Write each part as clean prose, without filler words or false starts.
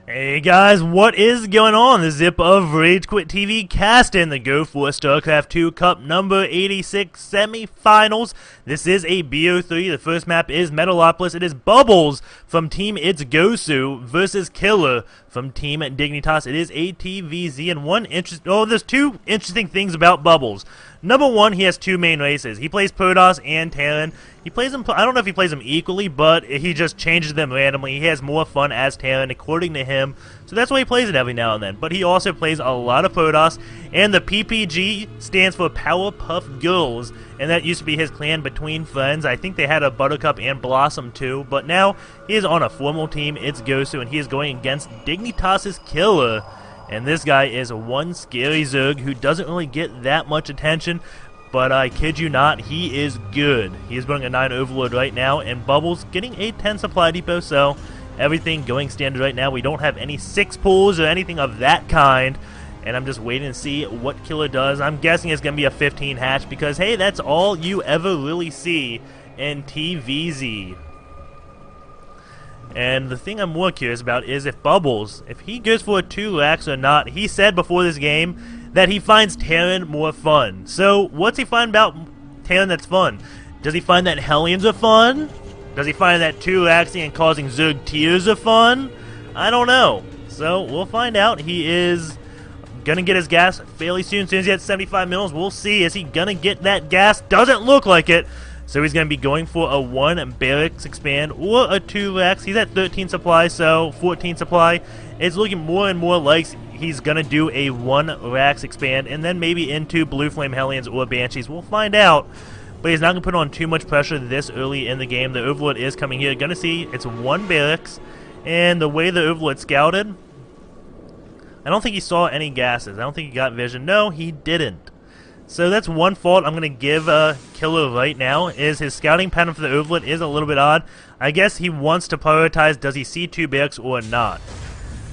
Hey guys, what is going on? The zip of RageQuitTV cast in the Go4SC2 Cup number 86 semifinals. This is a BO3. The first map is Metalopolis. It is Bubbles from Team It's Gosu versus Killer from Team Dignitas. It is ATVZ, and there's two interesting things about Bubbles. Number one, he has two main races. He plays Protoss and Talon. He plays them, I don't know if he plays them equally, but he just changes them randomly. He has more fun as Talon, according to him. So that's why he plays it every now and then. But he also plays a lot of Protoss, and the PPG stands for Powerpuff Girls, and that used to be his clan between friends. I think they had a Buttercup and Blossom too, but now he is on a formal team. It's Gosu, and he is going against Dignitas.Killer. And this guy is one scary Zerg who doesn't really get that much attention, but I kid you not, he is good. He is running a 9 Overlord right now, and Bubbles getting a 10 supply depot, so everything going standard right now. We don't have any 6 pulls or anything of that kind, and I'm just waiting to see what Killer does. I'm guessing it's going to be a 15 hatch because, hey, that's all you ever really see in TVZ. And the thing I'm more curious about is if Bubbles, if he goes for a 2-lax or not. He said before this game that he finds Terran more fun. So what's he find about Terran that's fun? Does he find that Hellions are fun? Does he find that 2-laxing and causing Zerg tears are fun? I don't know. So we'll find out. He is gonna get his gas fairly soon. As soon as he hits 75 mils, we'll see. Is he gonna get that gas? Doesn't look like it. So he's going to be going for a 1 barracks expand or a 2-lax. He's at 13 supply, so 14 supply. It's looking more and more like he's going to do a 1-lax expand and then maybe into Blue Flame Hellions or Banshees. We'll find out. But he's not going to put on too much pressure this early in the game. The Overlord is coming here. Going to see it's 1 barracks. And the way the Overlord scouted, I don't think he saw any gases. I don't think he got vision. No, he didn't. So that's one fault I'm going to give Killer right now, is his scouting pattern for the Overlord is a little bit odd. I guess he wants to prioritize, does he see 2 barracks or not?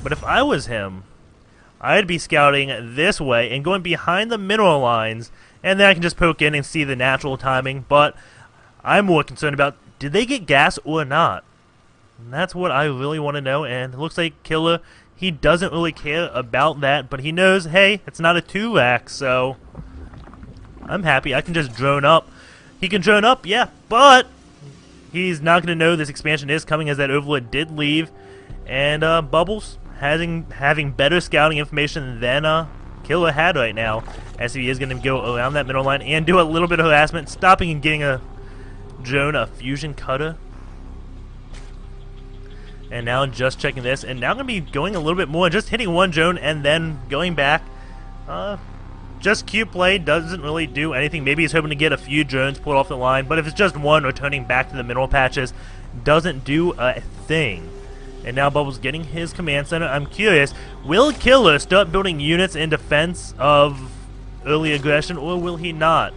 But if I was him, I'd be scouting this way and going behind the mineral lines, and then I can just poke in and see the natural timing. But I'm more concerned about, did they get gas or not? And that's what I really want to know, and it looks like Killer, he doesn't really care about that, but he knows, hey, it's not a 2-lax, so I'm happy. I can just drone up. He can drone up, yeah, but he's not going to know this expansion is coming, as that Overlord did leave. And Bubbles having better scouting information than Killer had right now, as he is going to go around that middle line and do a little bit of harassment, stopping and getting a drone, a fusion cutter. And now just checking this, and now I'm going to be going a little bit more, just hitting 1 drone and then going back. Just Q play doesn't really do anything. Maybe he's hoping to get a few drones pulled off the line, but if it's just 1 returning back to the mineral patches, doesn't do a thing. And now Bubbles getting his command center. I'm curious, will Killer start building units in defense of early aggression, or will he not?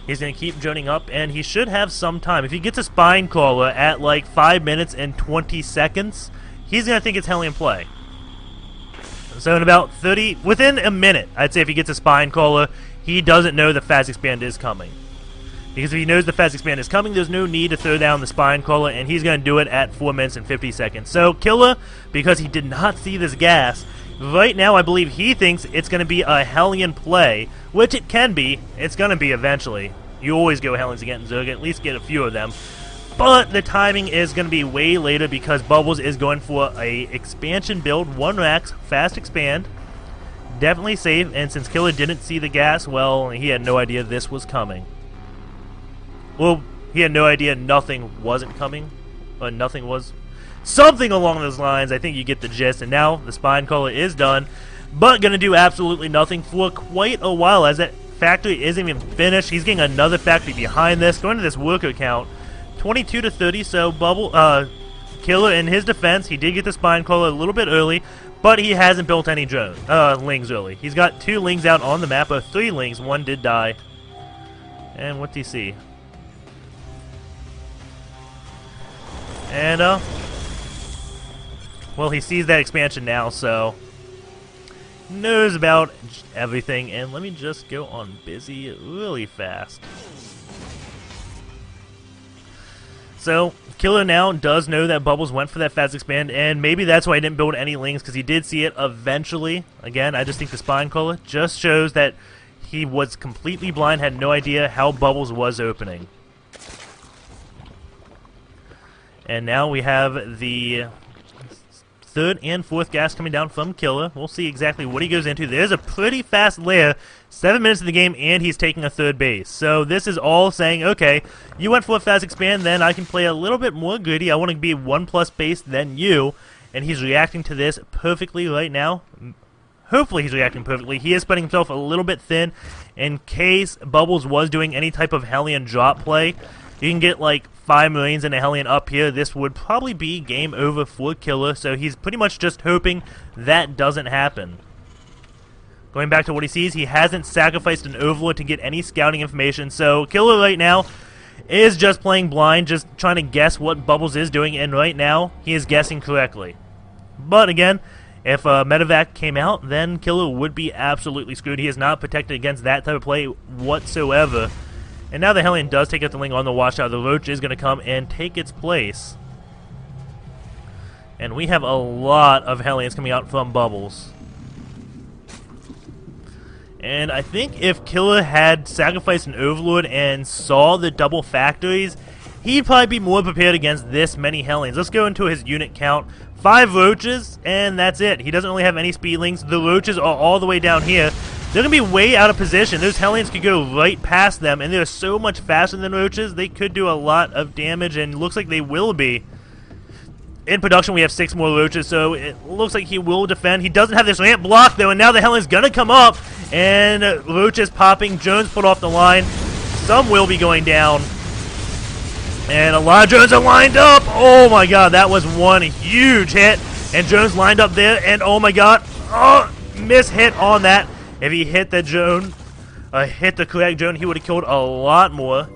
He's going to keep droning up, and he should have some time. If he gets a spine crawler at like 5 minutes and 20 seconds, he's going to think it's Hellion play. So in about within a minute, I'd say if he gets a spine crawler, he doesn't know the fast expand is coming. Because if he knows the fast expand is coming, there's no need to throw down the spine crawler, and he's going to do it at 4 minutes and 50 seconds. So Killer, because he did not see this gas, right now I believe he thinks it's going to be a Hellion play, which it can be. It's going to be eventually. You always go Hellions against Zerg, at least get a few of them. But the timing is going to be way later because Bubbles is going for a expansion build, 1-lax, fast expand. Definitely safe, and since Killer didn't see the gas, well, he had no idea this was coming. Well, he had no idea nothing wasn't coming, or nothing was. Something along those lines, I think you get the gist, and now the spine crawler is done, but going to do absolutely nothing for quite a while, as that factory isn't even finished. He's getting another factory behind this, going to this worker count. 22 to 30, so Killer in his defense, he did get the spine crawler a little bit early, but he hasn't built any lings early. He's got 2 lings out on the map, 3 lings, 1 did die. And what do you see? And well, he sees that expansion now, so knows about everything. And let me just go on busy really fast. So Killer now does know that Bubbles went for that fast expand, and maybe that's why he didn't build any lings, because he did see it eventually. Again, I just think the spine color just shows that he was completely blind, had no idea how Bubbles was opening. And now we have the third and fourth gas coming down from Killer. We'll see exactly what he goes into. There's a pretty fast layer. 7 minutes in the game, and he's taking a third base. So this is all saying, okay, you went for a fast expand, then I can play a little bit more greedy. I want to be 1+ base than you. And he's reacting to this perfectly right now. Hopefully he's reacting perfectly. He is spreading himself a little bit thin in case Bubbles was doing any type of Hellion drop play. You can get like 5 Marines and a Hellion up here. This would probably be game over for Killer, so he's pretty much just hoping that doesn't happen. Going back to what he sees, he hasn't sacrificed an Overlord to get any scouting information, so Killer right now is just playing blind, just trying to guess what Bubbles is doing, and right now he is guessing correctly. But again, if Medevac came out, then Killer would be absolutely screwed. He is not protected against that type of play whatsoever. And now the Hellion does take out the Ling on the watchtower. The Roach is going to come and take its place. And we have a lot of Hellions coming out from Bubbles. And I think if Killer had sacrificed an Overlord and saw the double factories, he'd probably be more prepared against this many Hellions. Let's go into his unit count. 5 Roaches, and that's it. He doesn't really have any Speedlings. The Roaches are all the way down here. They're going to be way out of position. Those Hellions could go right past them, and they're so much faster than Roaches, they could do a lot of damage, and looks like they will be. In production, we have 6 more Roaches, so it looks like he will defend. He doesn't have this ramp block, though, and now the Hellion's going to come up, and Roaches popping. Jones put off the line. Some will be going down. And a lot of Jones are lined up. Oh, my God, that was one huge hit. And Jones lined up there, and oh, my God. Oh, miss hit on that. If he hit the Joan, hit the correct Joan, he would have killed a lot more.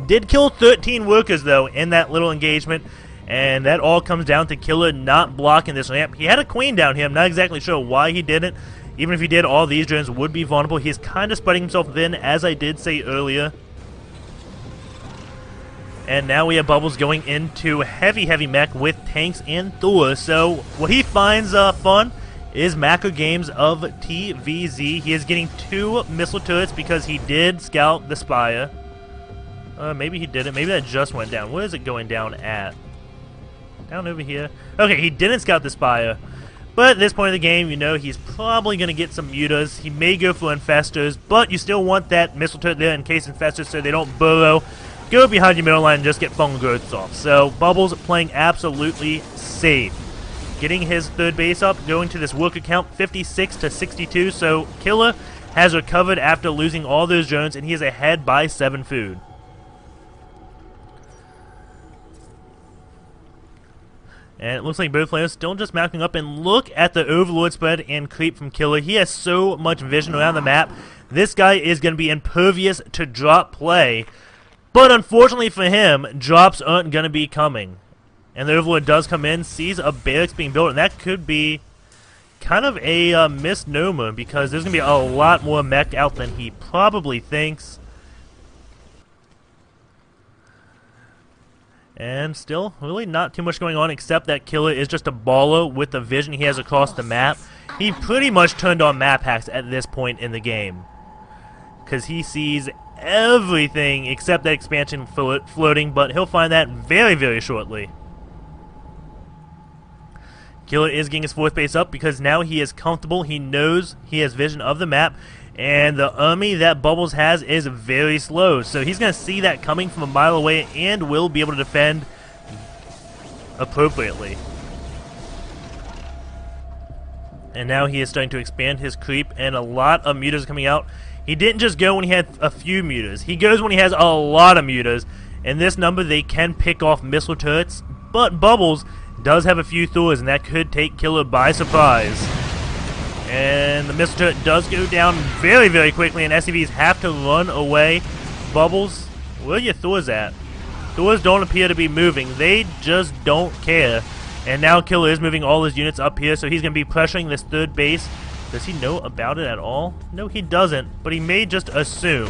Did kill 13 workers, though, in that little engagement. And that all comes down to Killer not blocking this ramp. He had a Queen down here. I'm not exactly sure why he didn't. Even if he did, all these drones would be vulnerable. He's kind of spreading himself thin, as I did say earlier. And now we have Bubbles going into heavy mech with tanks and Thor. So what he finds fun is Macro Games of TVZ. He is getting 2 missile turrets because he did scout the Spire. Maybe he didn't. Maybe that just went down. Where is it going down at? Down over here. Okay, he didn't scout the Spire. But at this point in the game, you know, he's probably going to get some mutas. He may go for Infestors, but you still want that missile turret there in case Infestors so they don't burrow. Go behind your middle line and just get fungal growths off. So, Bubbles playing absolutely safe. Getting his third base up, going to this worker count, 56 to 62. So, Killer has recovered after losing all those drones, and he is ahead by 7 food. And it looks like both players still just mounting up, and look at the Overlord spread and creep from Killer. He has so much vision around the map. This guy is going to be impervious to drop play. But unfortunately for him, drops aren't going to be coming. And the Overlord does come in, sees a barracks being built, and that could be kind of a misnomer because there's going to be a lot more mech out than he probably thinks. And still, really not too much going on except that Killer is just a baller with the vision he has across the map. He pretty much turned on map hacks at this point in the game, because he sees everything except that expansion floating, but he'll find that very shortly. Killer is getting his 4th base up because now he is comfortable. He knows he has vision of the map, and the army that Bubbles has is very slow, so he's going to see that coming from a mile away and will be able to defend appropriately. And now he is starting to expand his creep, and a lot of mutas are coming out. He didn't just go when he had a few mutas. He goes when he has a lot of mutas. In this number, they can pick off missile turrets, but Bubbles does have a few Thors, and that could take Killer by surprise. And the missile turret does go down very quickly, and SCVs have to run away. Bubbles, where are your Thors at? Thors don't appear to be moving. They just don't care. And now Killer is moving all his units up here, so he's going to be pressuring this 3rd base. Does he know about it at all? No, he doesn't, but he may just assume.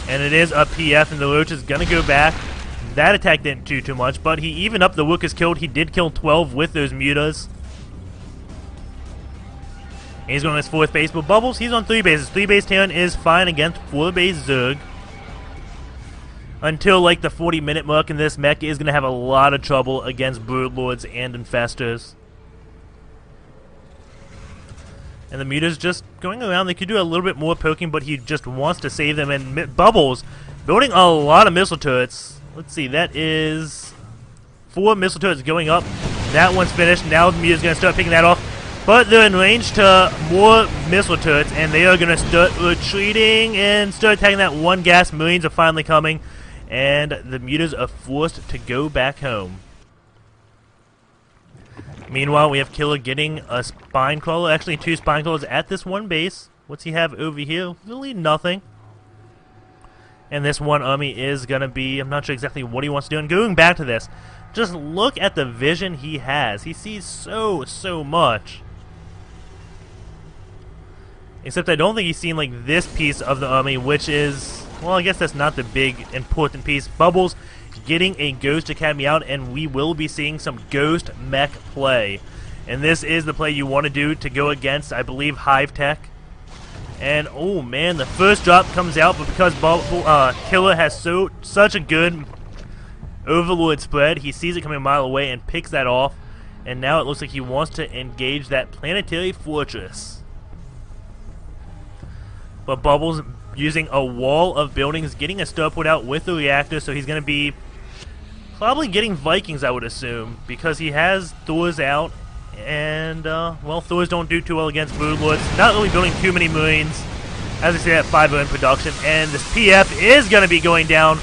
And it is a PF, and the Roach is going to go back. That attack didn't do too much, but he even up the Rook is killed. He did kill 12 with those mutas. And he's going on his 4th base, but Bubbles, he's on 3 bases. 3 base Terran is fine against 4 base Zerg. Until like the 40-minute mark, and this mech is going to have a lot of trouble against Broodlords and Infestors. And the mutas just going around. They could do a little bit more poking, but he just wants to save them. And Bubbles building a lot of missile turrets. Let's see, that is 4 missile turrets going up. That one's finished. Now the muta's going to start picking that off. But they're in range to more missile turrets, and they are going to start retreating and start attacking that 1 gas. Marines are finally coming, and the mutas are forced to go back home. Meanwhile, we have Killer getting a spine crawler, actually 2 spine crawlers at this 1 base. What's he have over here? Really nothing. And this 1 army is going to be, I'm not sure exactly what he wants to do. And going back to this, just look at the vision he has. He sees so much. Except I don't think he's seen like this piece of the army, which is, well, I guess that's not the big important piece. Bubbles getting a Ghost Academy out, and we will be seeing some Ghost mech play. And this is the play you want to do to go against, I believe, Hive Tech. And oh man, the first drop comes out, but because Killer has such a good Overlord spread, he sees it coming a mile away and picks that off. And now it looks like he wants to engage that planetary fortress. But Bubbles using a wall of buildings, getting a starport out with the reactor, so he's going to be probably getting Vikings, I would assume, because he has Thors out, and, well, Thors don't do too well against Broodlords. Not really building too many Marines, as I say, at 5 in production, and this PF is going to be going down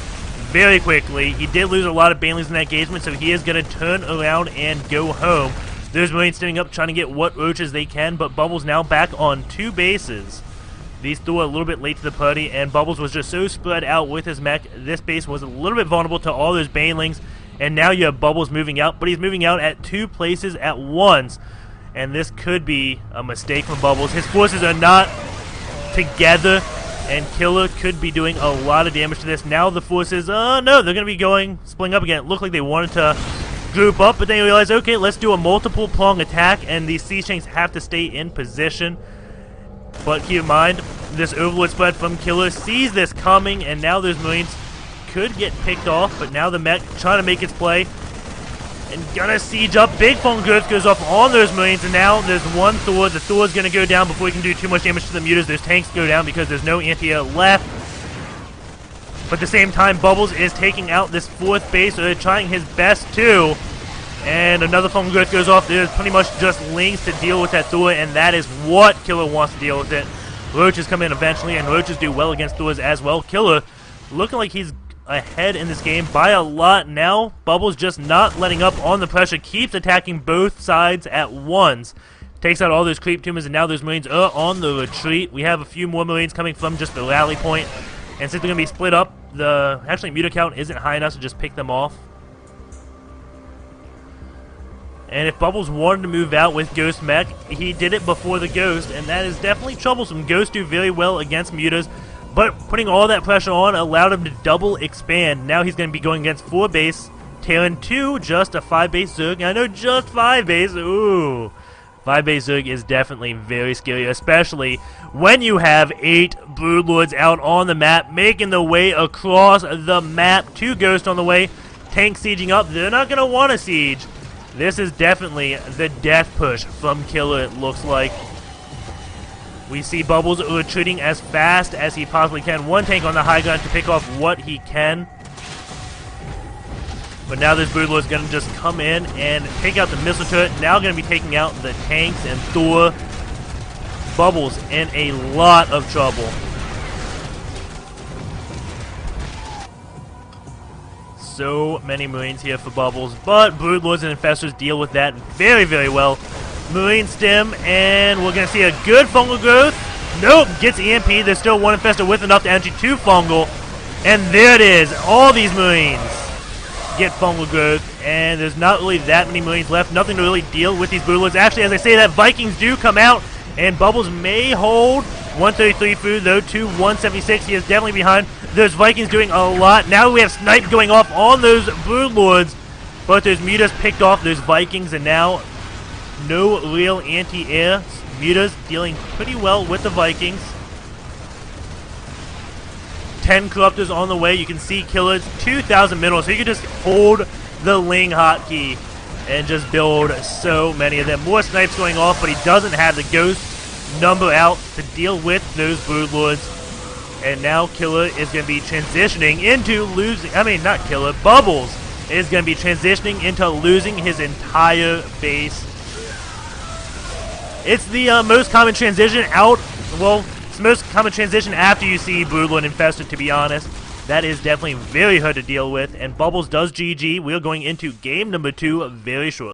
very quickly. He did lose a lot of Banelings in that engagement, so he is going to turn around and go home. There's Marines standing up trying to get what roaches they can, but Bubbles now back on 2 bases. These two are a little bit late to the party, and Bubbles was just so spread out with his mech. This base was a little bit vulnerable to all those Banelings, and now you have Bubbles moving out, but he's moving out at 2 places at once, and this could be a mistake from Bubbles. His forces are not together, and Killer could be doing a lot of damage to this. Now the forces, no, they're going to be splitting up again. It looked like they wanted to group up, but then you realize, okay, let's do a multiple prong attack, and these Siege Tanks have to stay in position. But keep in mind, this Overlord spread from Killer sees this coming, and now those Marines could get picked off, but now the mech trying to make its play. And gonna siege up. Big Fungal Growth goes off on those Marines, and now there's 1 Thor. The Thor's gonna go down before he can do too much damage to the mutas. Those tanks go down because there's no anti-air left. But at the same time, Bubbles is taking out this 4th base, so they're trying his best too. And another Fungal Growth goes off. There's pretty much just Lings to deal with that Thor, and that is what Killer wants to deal with it. Roaches come in eventually, and Roaches do well against Thors as well. Killer looking like he's ahead in this game by a lot now. Bubbles just not letting up on the pressure, keeps attacking both sides at once. Takes out all those creep tumors, and now those Marines are on the retreat. We have a few more Marines coming from just the rally point, and since they're going to be split up, the actually muta count isn't high enough to just pick them off. And if Bubbles wanted to move out with Ghost Mech, he did it before the Ghost, and that is definitely troublesome. Ghosts do very well against mutas, but putting all that pressure on allowed him to double expand. Now he's going to be going against 4 base Terran 2, just a 5 base Zerg. I know, just 5 base. Ooh. 5 base Zerg is definitely very scary, especially when you have 8 Broodlords out on the map, making their way across the map. 2 Ghosts on the way. Tank sieging up. They're not going to want to siege. This is definitely the death push from Killer, it looks like. We see Bubbles retreating as fast as he possibly can. 1 tank on the high ground to pick off what he can. But now this Broodlord is going to just come in and take out the missile turret. Now going to be taking out the tanks and Thor. Bubbles in a lot of trouble. So many Marines here for Bubbles, but Broodlords and Infestors deal with that very, very well. Marine stem, and we're going to see a good Fungal Growth. Nope, gets EMP. There's still 1 Infestor with enough energy to Fungal. And there it is. All these Marines get Fungal Growth, and there's not really that many Marines left. Nothing to really deal with these Broodlords. Actually, as I say that, Vikings do come out, and Bubbles may hold 133 food, though, to 176. He is definitely behind. Those Vikings doing a lot. Now we have Snipe going off on those Broodlords. But those Mutas picked off those Vikings, and now no real anti-air. Mutas dealing pretty well with the Vikings. 10 Corruptors on the way. You can see Killers, 2,000 minerals. So you can just hold the Ling hotkey and just build so many of them. More Snipes going off, but he doesn't have the Ghost number out to deal with those Broodlords. And now Killer is going to be transitioning into losing, not Killer, Bubbles is going to be transitioning into losing his entire base. It's the most common transition out, well, it's the most common transition after you see Broodlord infested, to be honest. That is definitely very hard to deal with, and Bubbles does GG. We're going into game number 2 very shortly.